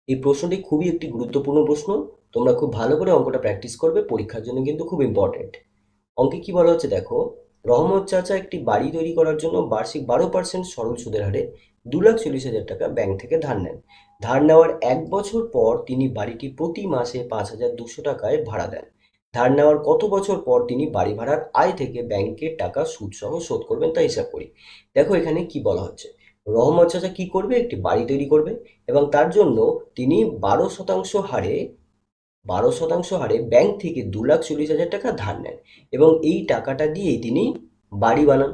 এই প্রশ্নটি খুবই একটি গুরুত্বপূর্ণ প্রশ্ন। তোমরা খুব ভালো করে অঙ্কটা প্র্যাকটিস করবে, পরীক্ষার জন্য কিন্তু খুব ইম্পর্টেন্ট। অঙ্কে কি বলা হচ্ছে দেখো, রহমত চাচা একটি বাড়ি তৈরি করার জন্য বার্ষিক 12% সরল সুদের হারে 2,40,000 টাকা ব্যাংক থেকে ধার নেন। ধার নেওয়ার 1 বছর পর তিনি বাড়িটি প্রতি মাসে 5,200 টাকায় ভাড়া দেন। ধার নেওয়ার কত বছর পর তিনি বাড়ি ভাড়ার আয় থেকে ব্যাংকের টাকা সুদসহ শোধ করবেন তা হিসাব করি। দেখো এখানে কি বলা হচ্ছে, রহমত চাচা কি করবে, একটি বাড়ি তৈরি করবে এবং তার জন্য তিনি 12% হারে ব্যাংক থেকে 2,40,000 টাকা ধার নেন এবং এই টাকাটা দিয়েই তিনি বাড়ি বানান।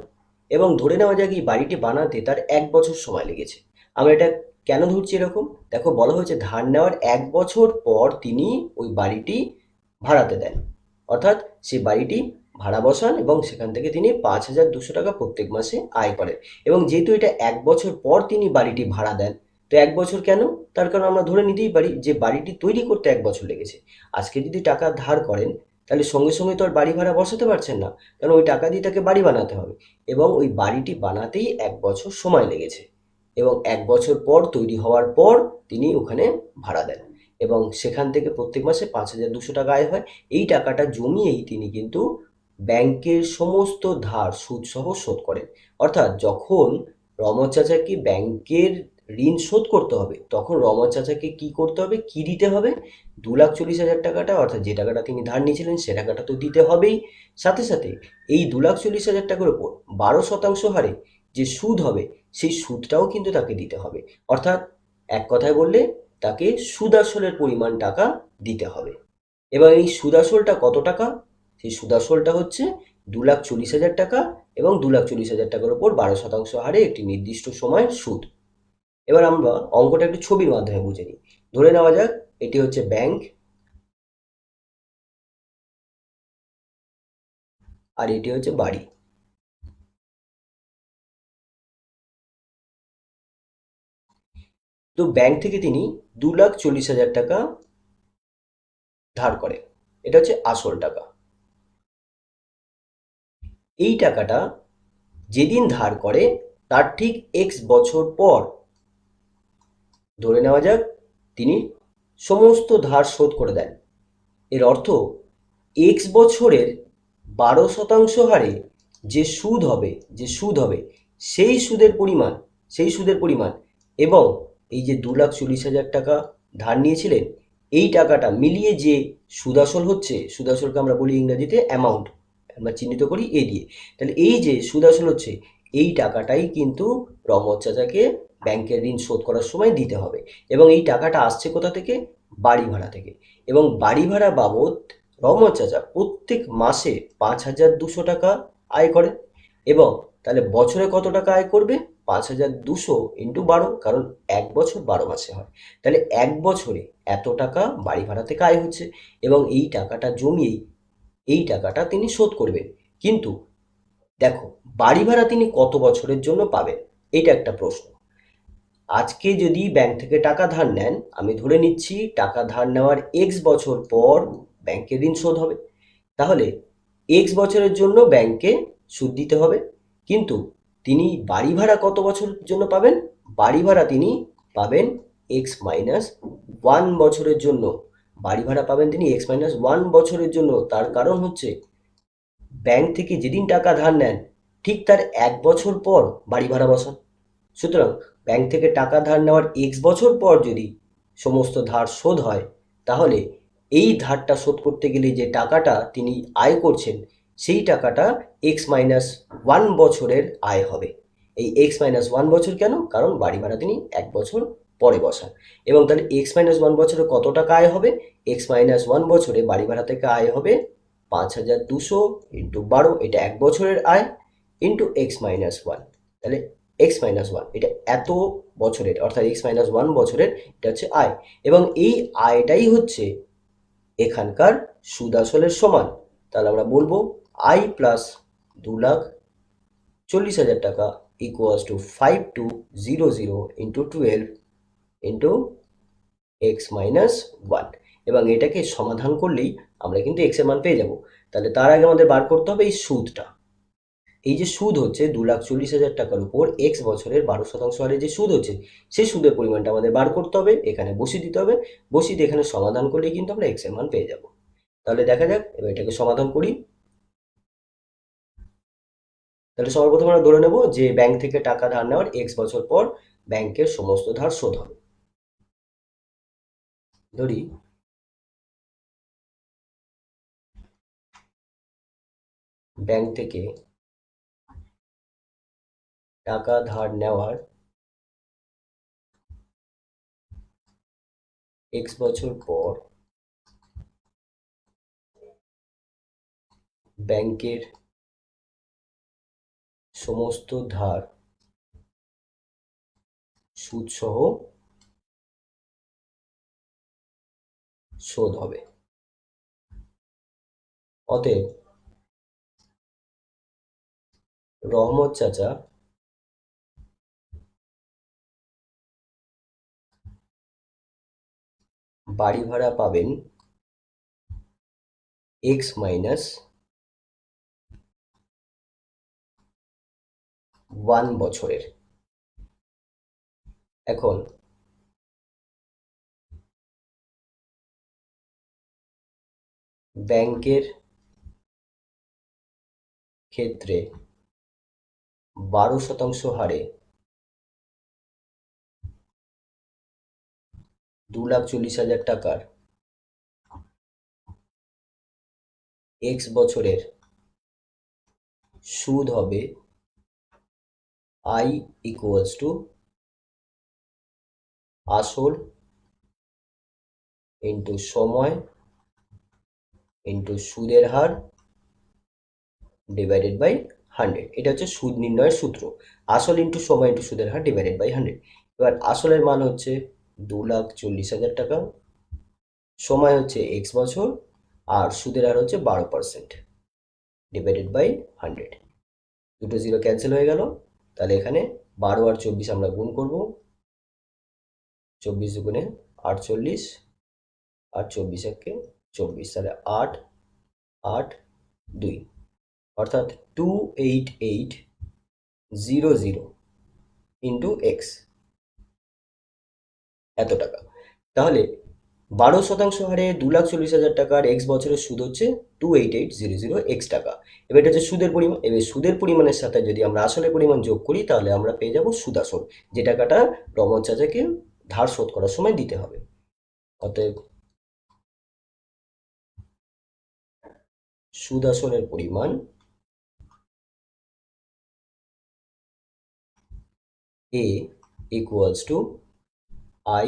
এবং ধরে নেওয়া যাক এই বাড়িটি বানাতে তার 1 বছর সময় লেগেছে। আমরা এটা কেন ধরছি এরকম, দেখো বলা হয়েছে ধার নেওয়ার 1 বছর পর তিনি ওই বাড়িটি ভাড়াতে দেন, অর্থাৎ সেই বাড়িটি ভাড়া বসান এবং সেখান থেকে তিনি 5,200 টাকা প্রত্যেক মাসে আয় করেন। এবং যেহেতু এটা 1 বছর পর তিনি বাড়িটি ভাড়া দেন, তো 1 বছর কেন, তার কারণ আমরা ধরে নিতেই পারি যে বাড়িটি তৈরি করতে 1 বছর লেগেছে। আজকে যদি টাকা ধার করেন তাহলে সঙ্গে সঙ্গে তো আর বাড়ি ভাড়া বসাতে পারছেন না, কারণ ওই টাকা দিয়ে তাকে বাড়ি বানাতে হবে এবং ওই বাড়িটি বানাতেই 1 বছর সময় লেগেছে। এবং 1 বছর পর তৈরি হওয়ার পর তিনি ওখানে ভাড়া দেন এবং সেখান থেকে প্রত্যেক মাসে 5,200 টাকা আয় হয়। এই টাকাটা জমিয়েই তিনি কিন্তু ব্যাংকের সমস্ত ধার সুদসহ শোধ করেন। অর্থাৎ যখন রমত চাচাকে ব্যাংকের ঋণ শোধ করতে হবে তখন রমত চাচাকে কি করতে হবে, কি দিতে হবে, 2,40,000 টাকাটা, অর্থাৎ যে টাকাটা তিনি ধার নিয়েছিলেন সে টাকাটা তো দিতে হবেই। সাথে সাথে এই 2,40,000 টাকার উপর 12% হারে যে সুদ হবে সেই সুদটাও কিন্তু তাকে দিতে হবে। অর্থাৎ এক কথায় বললে তাকে সুদ আসলের পরিমাণ টাকা দিতে হবে। এবার এই সুদ আসলটা কত টাকা, সেই সুদ আসলটা হচ্ছে 2,40,000 টাকা এবং 2,40,000 টাকার উপর 12% হারে একটি নির্দিষ্ট সময়ের সুদ। এবার আমরা অঙ্কটা একটু ছবির মাধ্যমে বুঝে নিই। ধরে নেওয়া যাক এটি হচ্ছে ব্যাংক আর এটি হচ্ছে বাড়ি। তো ব্যাংক থেকে তিনি 2,40,000 টাকা ধার করে, এটা হচ্ছে আসল টাকা। এই টাকাটা যেদিন ধার করে তার ঠিক X বছর পর ধরে নেওয়া যাক তিনি সমস্ত ধার শোধ করে দেন। এর অর্থ X বছরের 12% হারে যে সুদ হবে সেই সুদের পরিমাণ এবং এই যে 2,40,000 টাকা ধার নিয়েছিলেন এই টাকাটা মিলিয়ে যে সুদ আসল হচ্ছে, সুদ আসলকে আমরা বলি ইংরেজিতে অ্যামাউন্ট, আমরা চিহ্নিত করি এ দিয়ে। তাহলে এই যে সুদ আসল হচ্ছে এই টাকাটাই কিন্তু রমত চাচাকে ব্যাংকের ঋণ শোধ করার সময় দিতে হবে। এবং এই টাকাটা আসছে কোথা থেকে, বাড়ি ভাড়া থেকে। এবং বাড়ি ভাড়া বাবদ রহমত চাচা প্রত্যেক মাসে 5,200 টাকা আয় করে। এবং তাহলে বছরে কত টাকা আয় করবে, 5,200 ইন্টু 12, কারণ 1 বছর 12 মাসে হয়। তাহলে 1 বছরে এত টাকা বাড়ি ভাড়া থেকে আয় হচ্ছে এবং এই টাকাটা জমিয়েই এই টাকাটা তিনি শোধ করবেন। কিন্তু দেখো বাড়ি ভাড়া তিনি কত বছরের জন্য পাবেন, এটা একটা প্রশ্ন। আজকে যদি ব্যাংক থেকে টাকা ধার নেন, আমি ধরে নিচ্ছি টাকা ধার নেওয়ার X বছর পর ব্যাংকের ঋণ শোধ হবে, তাহলে X বছরের জন্য ব্যাংকে সুদ দিতে হবে। কিন্তু তিনি বাড়ি ভাড়া কত বছরের জন্য পাবেন, বাড়ি ভাড়া তিনি পাবেন X-1 বছরের জন্য। বাড়ি ভাড়া পাবেন তিনি X-1 বছরের জন্য। তার কারণ হচ্ছে ব্যাংক থেকে যেদিন টাকা ধার নেন ঠিক তার 1 বছর পর বাড়ি ভাড়া বসান। সুতরাং ব্যাংক থেকে টাকা ধার নেওয়ার X বছর পর যদি সমস্ত ধার শোধ হয় তাহলে এই ধারটা শোধ করতে গেলে যে টাকাটা তিনি আয় করছেন সেই টাকাটা X-1 বছরের আয় হবে। এই X-1 বছর কেন, কারণ বাড়ি ভাড়া তিনি 1 বছর পরে বসান। এবং তাহলে X-1 বছরে কত টাকা আয় হবে, X-1 বছরে বাড়ি ভাড়া থেকে আয় হবে 5,200 ইন্টু 12, এটা 1 বছরের আয়, ইন্টু X-1। তাহলে X-1 এটা এত বছরের, অর্থাৎ X-1 বছরের এটা হচ্ছে আয়। এবং এই আয়টাই হচ্ছে এখানকার সুদ আসলের সমান। তাহলে আমরা বলবো আয় প্লাস 2,40,000 টাকা equals to 5200 into 12 into X-1। এবং এটাকে সমাধান করলেই আমরা কিন্তু X এর মান পেয়ে যাব। তাহলে তার আগে আমাদের বার করতে হবে এই সুদটা। এই যে সুদ হচ্ছে 2,40,000 টাকার উপর এক্স বছরের 12% হারে যে সুদ হচ্ছে, সেই সুদের পরিমাণটা আমাদের বার করতে হবে, এখানে বসিয়ে দিতে হবে। বসিয়ে দিয়ে এখানে সমাধান করলেই কিন্তু আমরা এক্স এর মান পেয়ে যাব। তাহলে দেখা যাক, এবার এটাকে সমাধান করি। তাহলে সর্বপ্রথম আমরা ধরে নেব যে ব্যাংক থেকে টাকা ধার নেওয়ার এক্স বছর পর ব্যাংকের সমস্ত ধার শোধ হবে। ধরি ব্যাংক থেকে টাকা ধার নেওয়ার এক্স বছর পর ব্যাংকের সমস্ত ধার সুদসহ শোধ হবে। অতএব রহমত চাচা বাড়ি ভাড়া পাবেন এক্স মাইনাস 1 বছরের। এখন ব্যাংকের ক্ষেত্রে 12% হারে 2,40,000 টাকার এক্স বছরের সুদ হবে আই ইকুয়ালস টু আসল ইন্টু সময় ইন্টু সুদের হার ডিভাইডেড বাই 100। এটা হচ্ছে সুদ নির্ণয়ের সূত্র। আসল ইন্টু সময় ইন্টু সুদের হার ডিভাইডেড বাই 100। এবার আসলের মান হচ্ছে 2,40,000 টাকা, সময় হচ্ছে এক্স বছর, আর সুদের হার হচ্ছে 12% ডিভাইডেড বাই 100। দুটো জিরো ক্যান্সেল হয়ে গেল। তাহলে এখানে 12 আর 24 আমরা গুণ করব। 24 দুগুণে 48, আর 24 একে 24, তাহলে 8 8 2, অর্থাৎ 28800 ইন্টু এক্স, এত টাকা। তাহলে 12% হারে 2,40,000 টাকার এক্স বছরের সুদ হচ্ছে 28800 এক্স টাকা। এবার এটা হচ্ছে সুদের পরিমাণ। এবার সুদের পরিমাণের সাথে যদি আমরা আসলের পরিমাণ যোগ করি তাহলে আমরা পেয়ে যাব সুদ আসল, যে টাকাটা রমন চাচাকে ধার শোধ করার সময় দিতে হবে। অতএব সুদ আসলের পরিমাণ এ ইকুয়ালস টু আই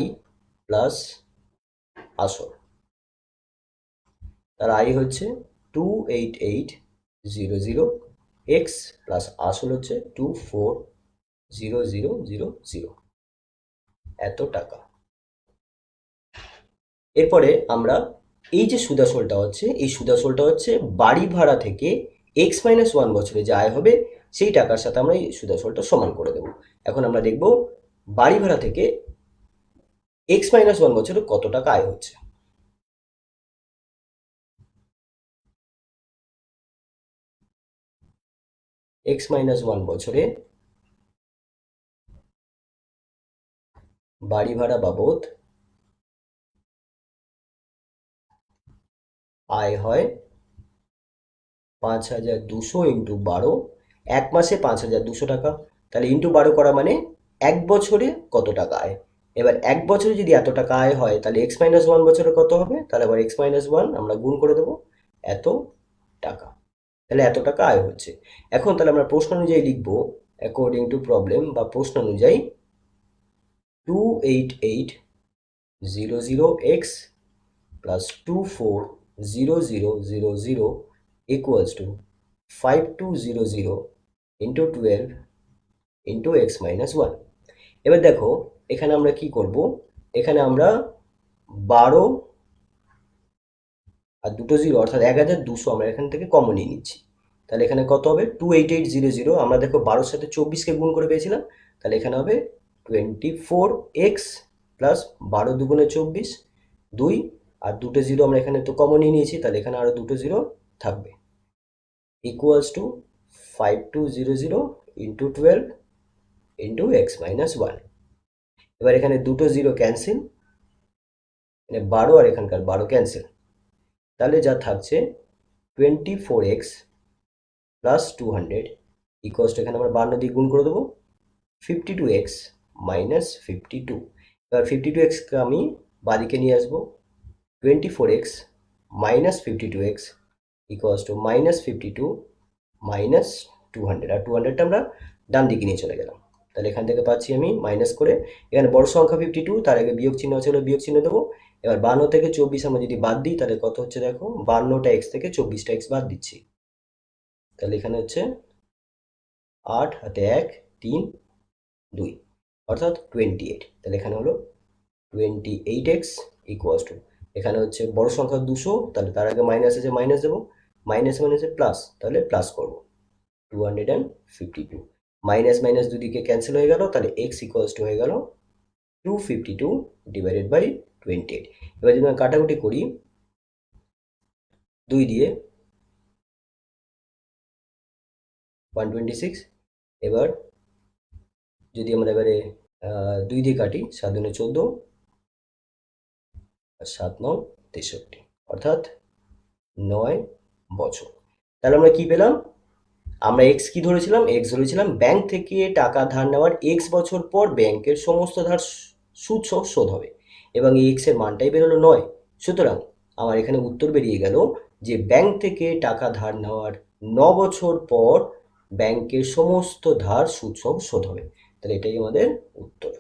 প্লাস আসল। তার আই হচ্ছে 28800 এক্স প্লাস আসল হচ্ছে 240000, এত টাকা। এরপরে আমরা এই যে সুদাসলটা হচ্ছে, এই সুদাসলটা হচ্ছে বাড়ি ভাড়া থেকে x-1 বছরে যে আয় হবে সেই টাকার সাথে আমরা এই সুদাসলটা সমান করে দেব। এখন আমরা দেখব বাড়ি ভাড়া থেকে x-1 বছরে কত টাকা আয় হচ্ছে। x-1 বছরে বাড়ি ভাড়া বাবদ আয় হয় 5,200 ইন্টু 12, এক মাসে 5,200 টাকা। তাহলে ইন্টু 12 করা মানে এক বছরে কত টাকা আয়। এবার এক বছরে যদি এত টাকা আয় হয় তাহলে x-1 বছরে কত হবে, তাহলে আবার x-1 আমরা গুণ করে দেবো এত টাকা। তাহলে এত টাকা আয় হচ্ছে। এখন তাহলে আমরা প্রশ্ন অনুযায়ী লিখবো, অ্যাকর্ডিং টু প্রবলেম বা প্রশ্ন অনুযায়ী 28800x plus 240000 equals to 5200 into 12 into x-1। এবার দেখো এখানে আমরা কি করব, এখানে আমরা 12 আর দুটো জিরো অর্থাৎ 1,200 আমরা এখান থেকে কমন নিয়ে নিচ্ছি। তাহলে এখানে কত হবে 28800, আমরা দেখো 12-র সাথে 24কে গুণ করে পেয়েছিলাম, তাহলে এখানে হবে 24x প্লাস 12 দুগুণে 24, 2, আর দুটো জিরো আমরা এখানে তো কমন নিয়ে নিয়েছি, তাহলে এখানে আরও দুটো জিরো থাকবে, equals to 5200 into 12 into x minus 1। এবার এখানে দুটো জিরো ক্যান্সেল, মানে 12 আর এখানকার 12 ক্যান্সেল, তাহলে যা থাকছে 24x প্লাস 200 ইকুয়ালস টু, এখানে আমরা 52 দিয়ে গুণ করে দেবো, 52x মাইনাস 52। এবার 52xকে আমি বাদিকে নিয়ে আসবো, 24x minus 52x equals to minus 52 minus 200, আর 200টা আমরা ডান দিকে নিয়ে চলে গেলাম। তাহলে এখান থেকে পাচ্ছি আমি মাইনাস করে, এখানে বড় সংখ্যা 52, তার আগে বিয়োগ চিহ্ন আছে, বিয়োগ চিহ্ন দেবো। এবার 52 থেকে 24 আমরা যদি বাদ দিই তাহলে কত হচ্ছে দেখো, 52টা এক্স থেকে 24টা এক্স বাদ দিচ্ছি, তাহলে এখানে হচ্ছে 8 হাতে 1 3 2 অর্থাৎ 28। তাহলে এখানে হলো 28x ইকুয়ালস টু, এখানে হচ্ছে বড় সংখ্যা 200, তাহলে তার আগে মাইনাস আছে মাইনাস দেবো, মাইনাস মাইনাসে প্লাস, তাহলে প্লাস করবো 252, মাইনাস মাইনাস দুদিকে ক্যান্সেল হয়ে গেল, তাহলে x ইকুয়ালস টু হয়ে গেল 252 ডিভাইডেড বাই 28। এবার যদি আমরা কাটাকুটি করি 2 দিয়ে 126, এবার যদি আমরা এবারে 2 দিয়ে কাটি, 7 দুনে 14 আর 7 9 63, অর্থাৎ 9 বছর। তাহলে আমরা কি পেলাম, আমরা এক্স কি ধরেছিলাম, এক্স ধরেছিলাম ব্যাংক থেকে টাকা ধার নেওয়ার এক্স বছর পর ব্যাংকের সমস্ত ধার সুদ সহ শোধ হবে, এবং এই এক্স এর মানটাই বেরোলো 9। সুতরাং আমার এখানে উত্তর বেরিয়ে গেল যে ব্যাংক থেকে টাকা ধার নেওয়ার 9 বছর পর ব্যাংকের সমস্ত ধার সুদ সহ শোধ হবে। তাহলে এটাই আমাদের উত্তর।